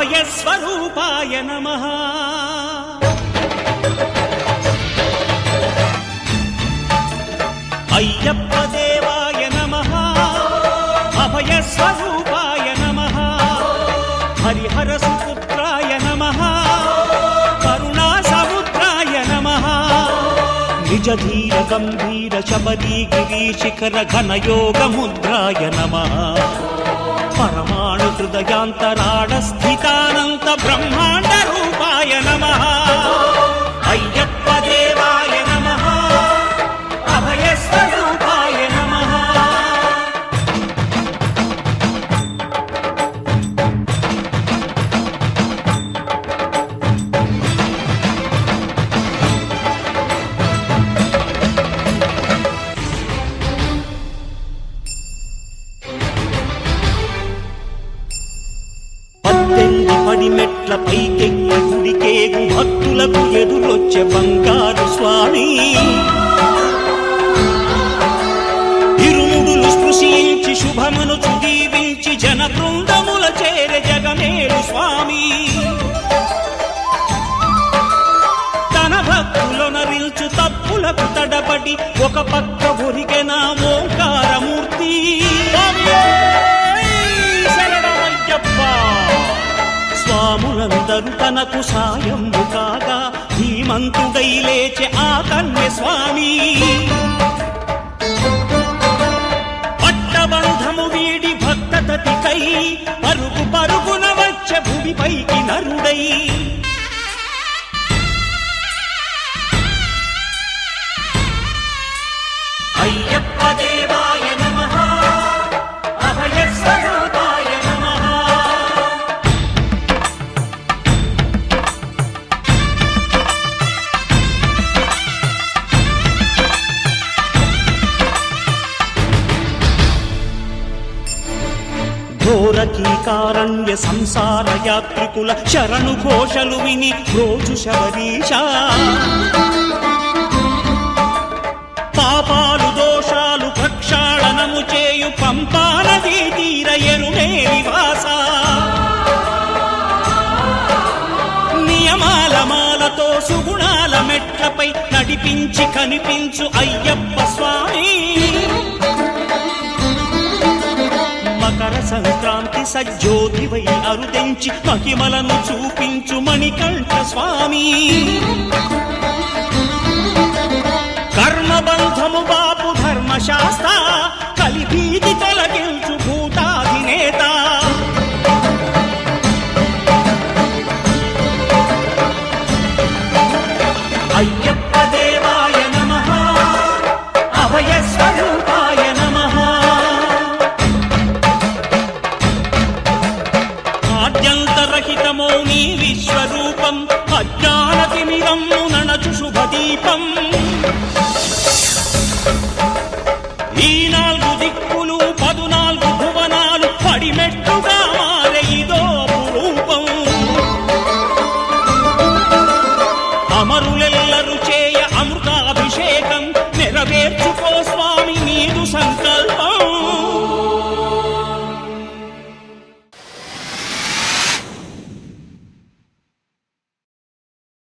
అభయస్వరూపాయ నమః అయ్యప్ప దేవాయ నమః అభయస్వరూపాయ నమః హరిహర సుపుత్రాయ నమః కరుణా సముద్రాయ నమః నిజ ధీర గంభీర శబరీ గిరీశిఖర ఘనయోగ ముద్రాయ నమః పరమాణు హృదయాంతరాళ స్థితానంత బ్రహ్మాండ రూపాయ నమః అయ్యప్ప దేవాయ నమః అభయస్వరూపాయ నమః పడిమెట్ల పైకెక్కి గుడికేగు భక్తులకు ఎదురొచ్చే బంగారు స్వామి ఇరుముడులు స్పృశించి శుభమును దీవించి జన బృందముల చేరే జగమేలు స్వామి తన భక్తులొనరిల్చు తప్పులకు తడబడి ఒక పక్క ఒరిగెన ఓంకారమూర్తి స్వాములందరూ తనకు సాయము కాగా ధీమంతుడై లేచే ఆ కన్య స్వామి పట్టబంధము వీడి భక్తతతికై పరుగు పరుగున వచ్చే భూమిపైకి నరుడై అయ్యప్ప దేవాయ నమః అభయస్వరూపాయ నమః ఘోరకీకారణ్య సంసార యాత్రికుల శరణు ఘోషలు విని రోజు శబరీష పాపాలు దోషాలు ప్రక్షాళనము చేయు పంపా నదీ తీర ఎరుమే నివాస నియమాల మాలతో సుగుణాల మెట్లపై నడిపించి కనిపించు అయ్యప్ప స్వామి మకర సంక్రాంతి సజ్జోతివై అరుదెంచి మహిమలను చూపించు మణికంఠ స్వామి కర్మబంధము బాపు ధర్మశాస్త్ర కలిభీతి తొలగించు భూతాధినేత అయ్యప్ప దేవాయ నమః అభయస్వరూపాయ నమః ఆద్యంతరహితమో నీ విశ్వరూపం అజ్ఞానతిమిరము నణచు శుభదీపం ఈ 4 దిక్కులు 14 భువనాలు పడిమెట్టుగా మారే ఇదో రూపం అమరులెల్లరు చేయ అమృతాభిషేకం నెరవేర్చుకో స్వామి నీదు సంకల్పం